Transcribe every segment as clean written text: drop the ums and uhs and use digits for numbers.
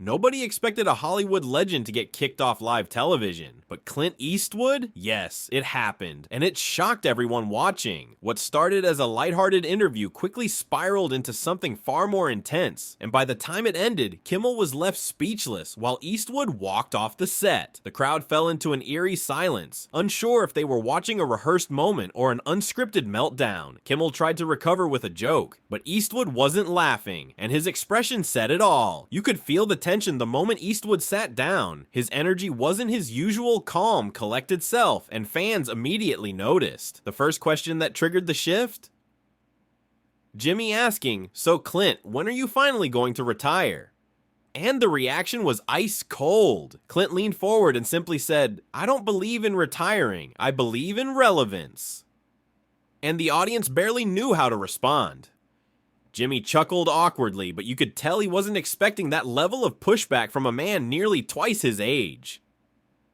Nobody expected a Hollywood legend to get kicked off live television, but Clint Eastwood? Yes, it happened, and it shocked everyone watching. What started as a lighthearted interview quickly spiraled into something far more intense, and by the time it ended, Kimmel was left speechless while Eastwood walked off the set. The crowd fell into an eerie silence, unsure if they were watching a rehearsed moment or an unscripted meltdown. Kimmel tried to recover with a joke, but Eastwood wasn't laughing, and his expression said it all. You could feel the tension the moment Eastwood sat down. His energy wasn't his usual calm, collected self, and fans immediately noticed. The first question that triggered the shift? Jimmy asking, "So Clint, when are you finally going to retire?" And the reaction was ice cold. Clint leaned forward and simply said, "I don't believe in retiring. I believe in relevance." And the audience barely knew how to respond. Jimmy chuckled awkwardly, but you could tell he wasn't expecting that level of pushback from a man nearly twice his age.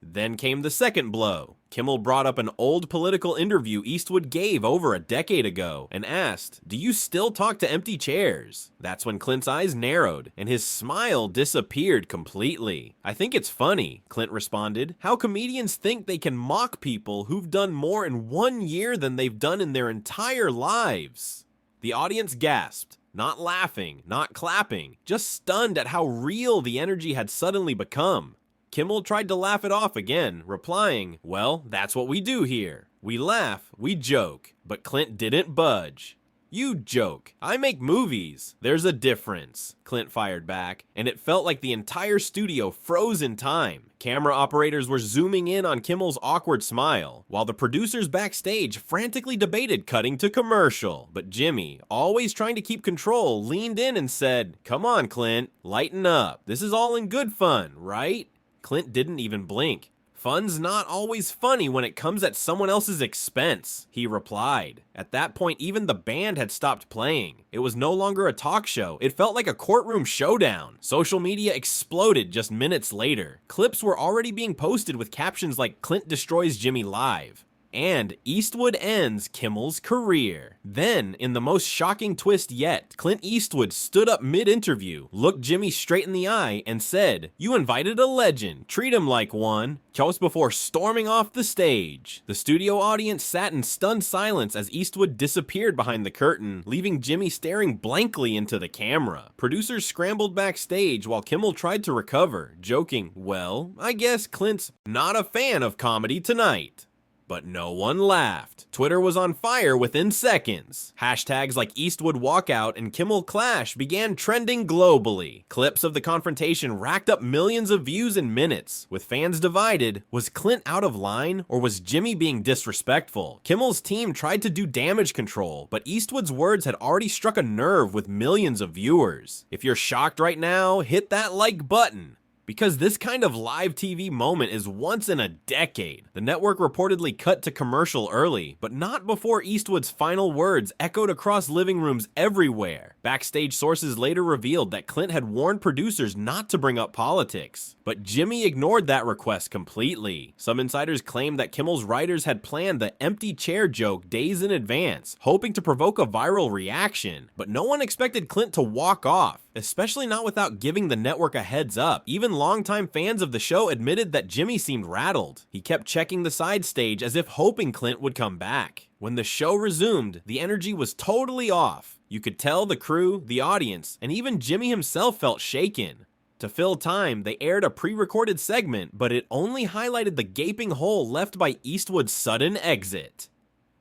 Then came the second blow. Kimmel brought up an old political interview Eastwood gave over a decade ago and asked, "Do you still talk to empty chairs?" That's when Clint's eyes narrowed and his smile disappeared completely. "I think it's funny," Clint responded, "how comedians think they can mock people who've done more in 1 year than they've done in their entire lives." The audience gasped, not laughing, not clapping, just stunned at how real the energy had suddenly become. Kimmel tried to laugh it off again, replying, "Well, that's what we do here. We laugh, we joke," but Clint didn't budge. "You joke. I make movies. There's a difference," Clint fired back, and it felt like the entire studio froze in time. Camera operators were zooming in on Kimmel's awkward smile, while the producers backstage frantically debated cutting to commercial. But Jimmy, always trying to keep control, leaned in and said, "Come on, Clint, lighten up. This is all in good fun, right?" Clint didn't even blink. "Fun's not always funny when it comes at someone else's expense," he replied. At that point, even the band had stopped playing. It was no longer a talk show. It felt like a courtroom showdown. Social media exploded just minutes later. Clips were already being posted with captions like "Clint destroys Jimmy live" and "Eastwood ends Kimmel's career." Then, in the most shocking twist yet, Clint Eastwood stood up mid-interview, looked Jimmy straight in the eye, and said, "You invited a legend. Treat him like one," just before storming off the stage. The studio audience sat in stunned silence as Eastwood disappeared behind the curtain, leaving Jimmy staring blankly into the camera. Producers scrambled backstage while Kimmel tried to recover, joking, "Well, I guess Clint's not a fan of comedy tonight." But no one laughed. Twitter was on fire within seconds. Hashtags like Eastwood walkout and Kimmel clash began trending globally. Clips of the confrontation racked up millions of views in minutes. With fans divided, was Clint out of line or was Jimmy being disrespectful? Kimmel's team tried to do damage control, but Eastwood's words had already struck a nerve with millions of viewers. If you're shocked right now, hit that like button, because this kind of live TV moment is once in a decade. The network reportedly cut to commercial early, but not before Eastwood's final words echoed across living rooms everywhere. Backstage sources later revealed that Clint had warned producers not to bring up politics, but Jimmy ignored that request completely. Some insiders claimed that Kimmel's writers had planned the empty chair joke days in advance, hoping to provoke a viral reaction, but no one expected Clint to walk off, especially not without giving the network a heads up. Even longtime fans of the show admitted that Jimmy seemed rattled. He kept checking the side stage as if hoping Clint would come back. When the show resumed, the energy was totally off. You could tell the crew, the audience, and even Jimmy himself felt shaken. To fill time, they aired a pre-recorded segment, but it only highlighted the gaping hole left by Eastwood's sudden exit.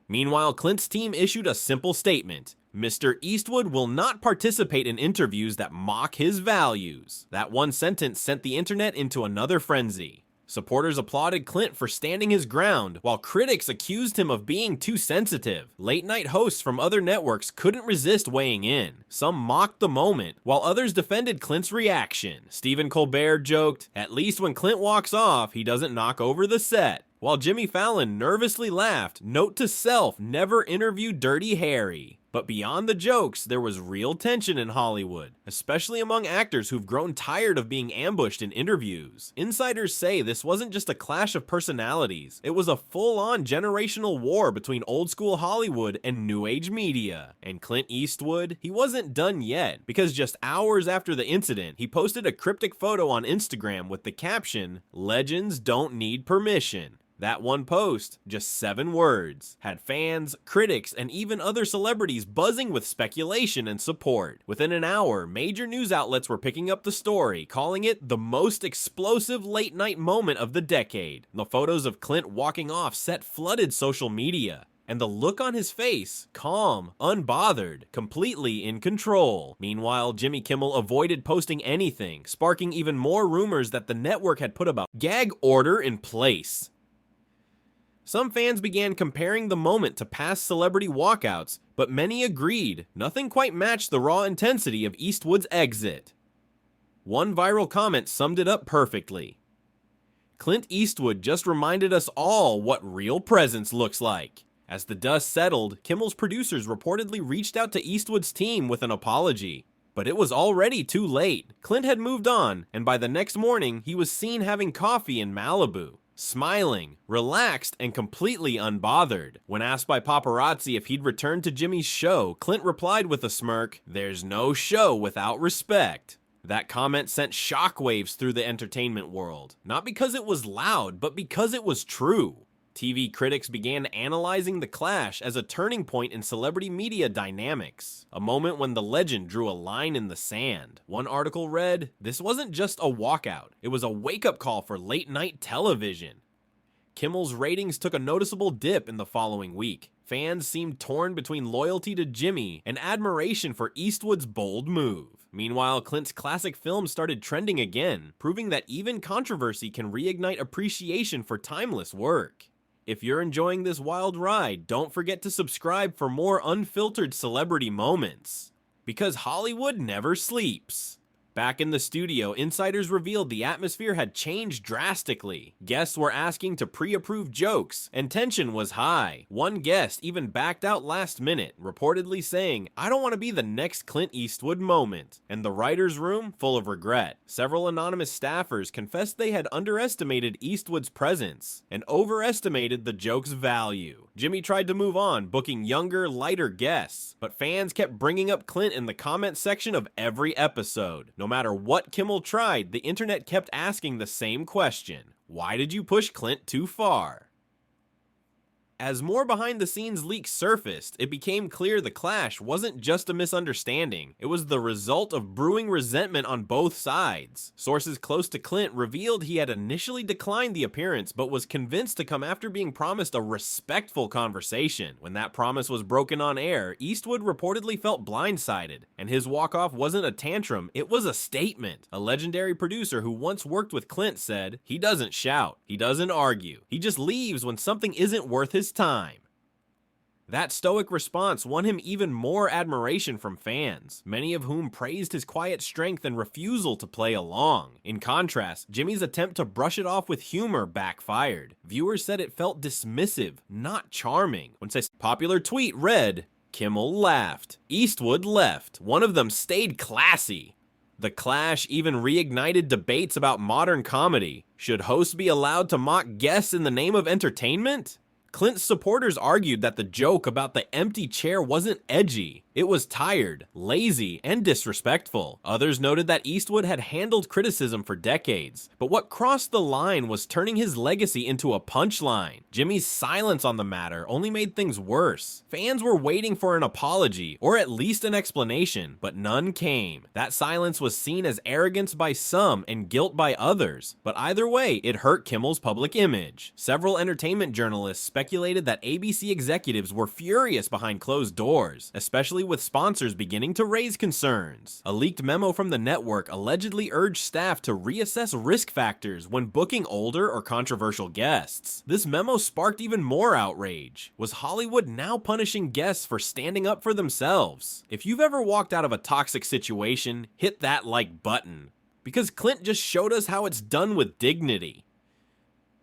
Meanwhile, Clint's team issued a simple statement: Mr. Eastwood will not participate in interviews that mock his values. That one sentence sent the internet into another frenzy. Supporters applauded Clint for standing his ground, while critics accused him of being too sensitive. Late-night hosts from other networks couldn't resist weighing in. Some mocked the moment, while others defended Clint's reaction. Stephen Colbert joked, "At least when Clint walks off, he doesn't knock over the set," while Jimmy Fallon nervously laughed, "Note to self, never interview Dirty Harry." But beyond the jokes, there was real tension in Hollywood, especially among actors who've grown tired of being ambushed in interviews. Insiders say this wasn't just a clash of personalities, it was a full-on generational war between old-school Hollywood and new age media. And Clint Eastwood, he wasn't done yet, because just hours after the incident, he posted a cryptic photo on Instagram with the caption, "Legends don't need permission." That one post, just 7 words, had fans, critics, and even other celebrities buzzing with speculation and support. Within an hour, major news outlets were picking up the story, calling it the most explosive late-night moment of the decade. The photos of Clint walking off set flooded social media. And the look on his face, calm, unbothered, completely in control. Meanwhile, Jimmy Kimmel avoided posting anything, sparking even more rumors that the network had put a gag order in place. Some fans began comparing the moment to past celebrity walkouts, but many agreed nothing quite matched the raw intensity of Eastwood's exit. One viral comment summed it up perfectly. Clint Eastwood just reminded us all what real presence looks like. As the dust settled, Kimmel's producers reportedly reached out to Eastwood's team with an apology. But it was already too late. Clint had moved on, and by the next morning, he was seen having coffee in Malibu. Smiling, relaxed, and completely unbothered. When asked by paparazzi if he'd returned to Jimmy's show, Clint replied with a smirk, "There's no show without respect." That comment sent shockwaves through the entertainment world. Not because it was loud, but because it was true. TV critics began analyzing the clash as a turning point in celebrity media dynamics, a moment when the legend drew a line in the sand. One article read, "This wasn't just a walkout, it was a wake-up call for late-night television." Kimmel's ratings took a noticeable dip in the following week. Fans seemed torn between loyalty to Jimmy and admiration for Eastwood's bold move. Meanwhile, Clint's classic film started trending again, proving that even controversy can reignite appreciation for timeless work. If you're enjoying this wild ride, don't forget to subscribe for more unfiltered celebrity moments. Because Hollywood never sleeps. Back in the studio, insiders revealed the atmosphere had changed drastically. Guests were asking to pre-approve jokes, and tension was high. One guest even backed out last minute, reportedly saying, "I don't want to be the next Clint Eastwood moment." And the writer's room, full of regret. Several anonymous staffers confessed they had underestimated Eastwood's presence, and overestimated the joke's value. Jimmy tried to move on, booking younger, lighter guests, but fans kept bringing up Clint in the comment section of every episode. No matter what Kimmel tried, the internet kept asking the same question. Why did you push Clint too far? As more behind-the-scenes leaks surfaced, it became clear the clash wasn't just a misunderstanding. It was the result of brewing resentment on both sides. Sources close to Clint revealed he had initially declined the appearance, but was convinced to come after being promised a respectful conversation. When that promise was broken on air, Eastwood reportedly felt blindsided, and his walk-off wasn't a tantrum, it was a statement. A legendary producer who once worked with Clint said, "He doesn't shout, he doesn't argue, he just leaves when something isn't worth his time." That stoic response won him even more admiration from fans, many of whom praised his quiet strength and refusal to play along. In contrast, Jimmy's attempt to brush it off with humor backfired. Viewers said it felt dismissive, not charming. When a popular tweet read, "Kimmel laughed, Eastwood left, one of them stayed classy." The clash even reignited debates about modern comedy. Should hosts be allowed to mock guests in the name of entertainment? Clint's supporters argued that the joke about the empty chair wasn't edgy. It was tired, lazy, and disrespectful. Others noted that Eastwood had handled criticism for decades, but what crossed the line was turning his legacy into a punchline. Jimmy's silence on the matter only made things worse. Fans were waiting for an apology, or at least an explanation, but none came. That silence was seen as arrogance by some and guilt by others, but either way, it hurt Kimmel's public image. Several entertainment journalists speculated that ABC executives were furious behind closed doors, especially with sponsors beginning to raise concerns. A leaked memo from the network allegedly urged staff to reassess risk factors when booking older or controversial guests. This memo sparked even more outrage. Was Hollywood now punishing guests for standing up for themselves? If you've ever walked out of a toxic situation, hit that like button, because Clint just showed us how it's done with dignity.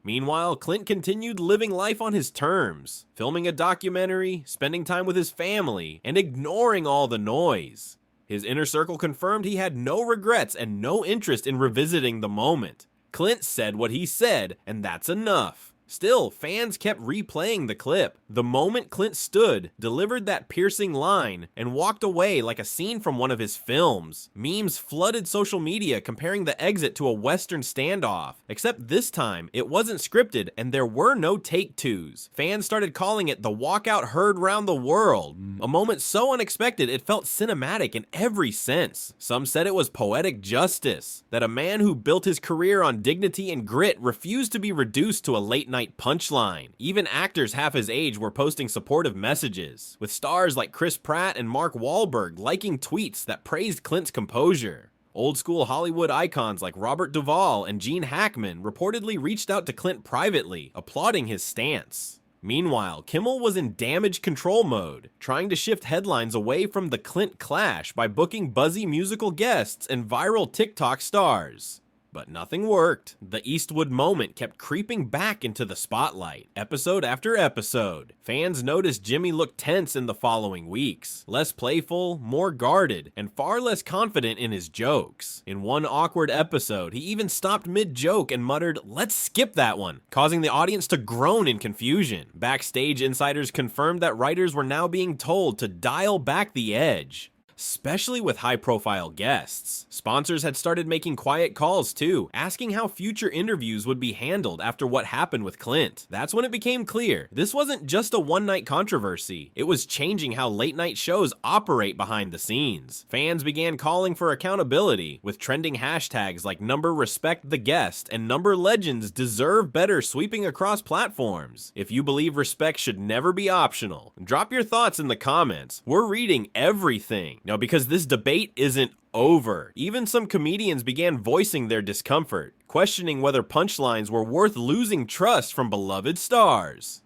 Meanwhile, Clint continued living life on his terms, filming a documentary, spending time with his family, and ignoring all the noise. His inner circle confirmed he had no regrets and no interest in revisiting the moment. Clint said what he said, and that's enough. Still, fans kept replaying the clip. The moment Clint stood, delivered that piercing line, and walked away like a scene from one of his films. Memes flooded social media comparing the exit to a Western standoff. Except this time, it wasn't scripted and there were no take-twos. Fans started calling it the walkout heard round the world. A moment so unexpected it felt cinematic in every sense. Some said it was poetic justice, that a man who built his career on dignity and grit refused to be reduced to a late-night punchline. Even actors half his age were posting supportive messages, with stars like Chris Pratt and Mark Wahlberg liking tweets that praised Clint's composure. Old school Hollywood icons like Robert Duvall and Gene Hackman reportedly reached out to Clint privately, applauding his stance. Meanwhile, Kimmel was in damage control mode, trying to shift headlines away from the Clint clash by booking buzzy musical guests and viral TikTok stars. But nothing worked. The Eastwood moment kept creeping back into the spotlight, episode after episode. Fans noticed Jimmy looked tense in the following weeks, less playful, more guarded, and far less confident in his jokes. In one awkward episode, he even stopped mid-joke and muttered, "Let's skip that one," causing the audience to groan in confusion. Backstage insiders confirmed that writers were now being told to dial back the edge, especially with high-profile guests. Sponsors had started making quiet calls too, asking how future interviews would be handled after what happened with Clint. That's when it became clear this wasn't just a one-night controversy, it was changing how late-night shows operate behind the scenes. Fans began calling for accountability, with trending hashtags like #RespectTheGuest and #Legends sweeping across platforms. If you believe respect should never be optional, drop your thoughts in the comments. We're reading everything. Now, because this debate isn't over, even some comedians began voicing their discomfort, questioning whether punchlines were worth losing trust from beloved stars.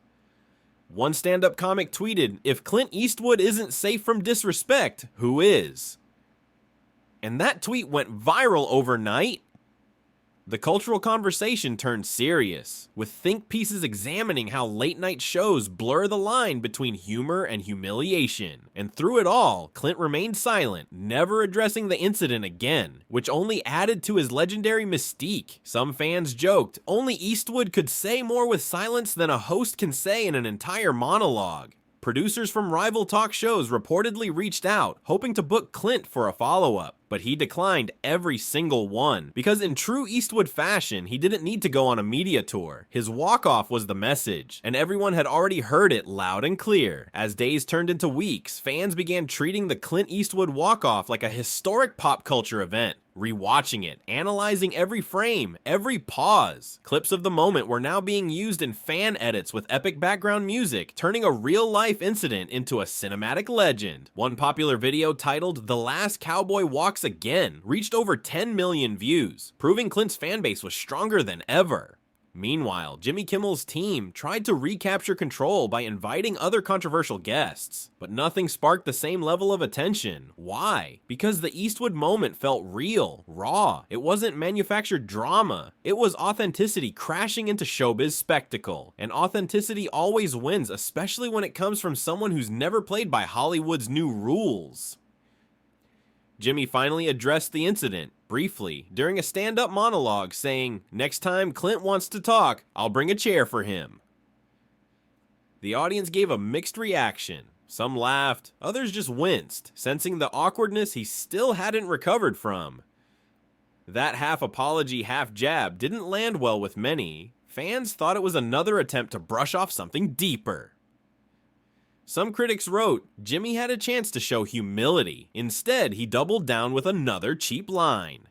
One stand-up comic tweeted, "If Clint Eastwood isn't safe from disrespect, who is?" And that tweet went viral overnight. The cultural conversation turned serious, with think pieces examining how late-night shows blur the line between humor and humiliation. And through it all, Clint remained silent, never addressing the incident again, which only added to his legendary mystique. Some fans joked, only Eastwood could say more with silence than a host can say in an entire monologue. Producers from rival talk shows reportedly reached out, hoping to book Clint for a follow-up, but he declined every single one, because in true Eastwood fashion, he didn't need to go on a media tour. His walk-off was the message, and everyone had already heard it loud and clear. As days turned into weeks, fans began treating the Clint Eastwood walk-off like a historic pop culture event, rewatching it, analyzing every frame, every pause. Clips of the moment were now being used in fan edits with epic background music, turning a real-life incident into a cinematic legend. One popular video titled "The Last Cowboy Walks Again" reached over 10 million views, proving Clint's fanbase was stronger than ever. Meanwhile, Jimmy Kimmel's team tried to recapture control by inviting other controversial guests, but nothing sparked the same level of attention. Why? Because the Eastwood moment felt real, raw. It wasn't manufactured drama. It was authenticity crashing into showbiz spectacle. And authenticity always wins, especially when it comes from someone who's never played by Hollywood's new rules. Jimmy finally addressed the incident, briefly, during a stand-up monologue, saying, "Next time Clint wants to talk, I'll bring a chair for him." The audience gave a mixed reaction. Some laughed, others just winced, sensing the awkwardness he still hadn't recovered from. That half-apology, half-jab didn't land well with many. Fans thought it was another attempt to brush off something deeper. Some critics wrote, Jimmy had a chance to show humility. Instead, he doubled down with another cheap line.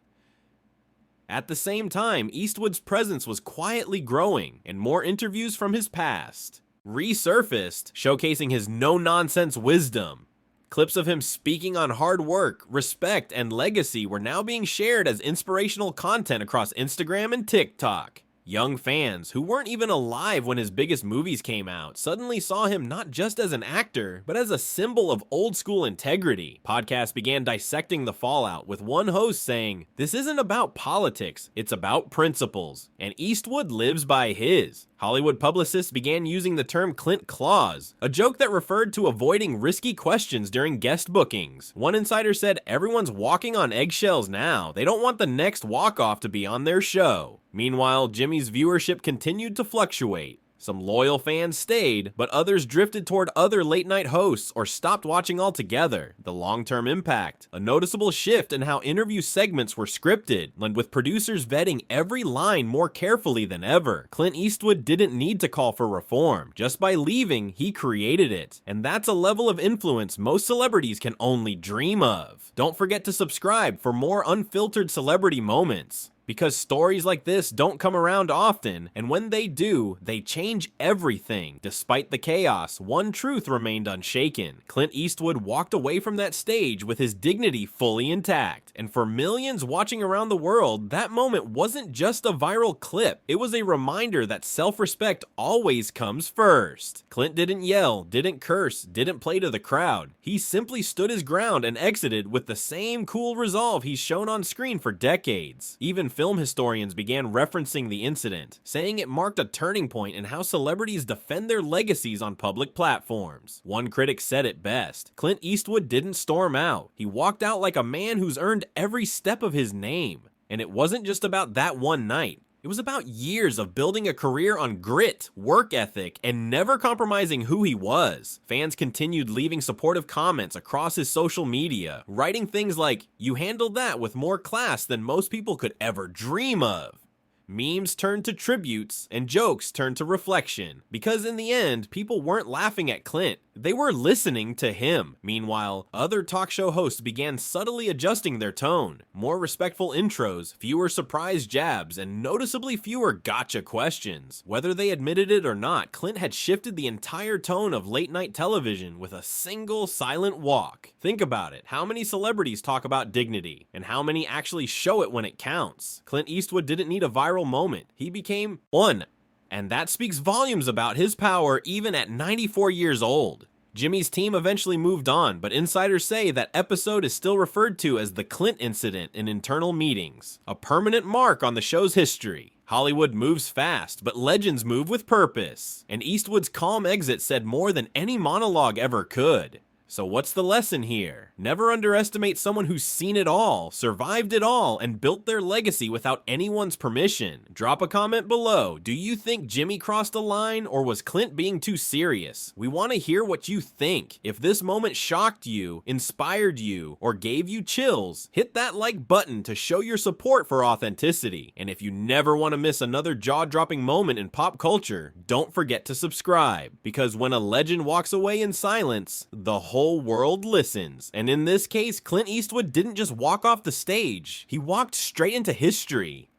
At the same time, Eastwood's presence was quietly growing, and more interviews from his past resurfaced, showcasing his no-nonsense wisdom. Clips of him speaking on hard work, respect, and legacy were now being shared as inspirational content across Instagram and TikTok. Young fans, who weren't even alive when his biggest movies came out, suddenly saw him not just as an actor, but as a symbol of old-school integrity. Podcasts began dissecting the fallout, with one host saying, "This isn't about politics, it's about principles," and Eastwood lives by his. Hollywood publicists began using the term Clint Claus, a joke that referred to avoiding risky questions during guest bookings. One insider said, "Everyone's walking on eggshells now. They don't want the next walk-off to be on their show." Meanwhile, Jimmy's viewership continued to fluctuate. Some loyal fans stayed, but others drifted toward other late-night hosts or stopped watching altogether. The long-term impact: a noticeable shift in how interview segments were scripted, and with producers vetting every line more carefully than ever. Clint Eastwood didn't need to call for reform. Just by leaving, he created it. And that's a level of influence most celebrities can only dream of. Don't forget to subscribe for more unfiltered celebrity moments, because stories like this don't come around often, and when they do, they change everything. Despite the chaos, one truth remained unshaken: Clint Eastwood walked away from that stage with his dignity fully intact. And for millions watching around the world, that moment wasn't just a viral clip. It was a reminder that self-respect always comes first. Clint didn't yell, didn't curse, didn't play to the crowd. He simply stood his ground and exited with the same cool resolve he's shown on screen for decades. Even film historians began referencing the incident, saying it marked a turning point in how celebrities defend their legacies on public platforms. One critic said it best: Clint Eastwood didn't storm out. He walked out like a man who's earned every step of his name. And it wasn't just about that one night. It was about years of building a career on grit, work ethic, and never compromising who he was. Fans continued leaving supportive comments across his social media, writing things like, "You handled that with more class than most people could ever dream of." Memes turned to tributes, and jokes turned to reflection. Because in the end, people weren't laughing at Clint, they were listening to him. Meanwhile, other talk show hosts began subtly adjusting their tone. More respectful intros, fewer surprise jabs, and noticeably fewer gotcha questions. Whether they admitted it or not, Clint had shifted the entire tone of late-night television with a single silent walk. Think about it. How many celebrities talk about dignity? And how many actually show it when it counts? Clint Eastwood didn't need a viral moment. He became one. And that speaks volumes about his power even at 94 years old. Jimmy's team eventually moved on, but insiders say that episode is still referred to as the Clint incident in internal meetings, a permanent mark on the show's history. Hollywood moves fast, but legends move with purpose. And Eastwood's calm exit said more than any monologue ever could. So what's the lesson here? Never underestimate someone who's seen it all, survived it all, and built their legacy without anyone's permission. Drop a comment below. Do you think Jimmy crossed a line, or was Clint being too serious? We want to hear what you think. If this moment shocked you, inspired you, or gave you chills, hit that like button to show your support for authenticity. And if you never want to miss another jaw-dropping moment in pop culture, don't forget to subscribe. Because when a legend walks away in silence, the whole world listens. And in this case, Clint Eastwood didn't just walk off the stage. He walked straight into history.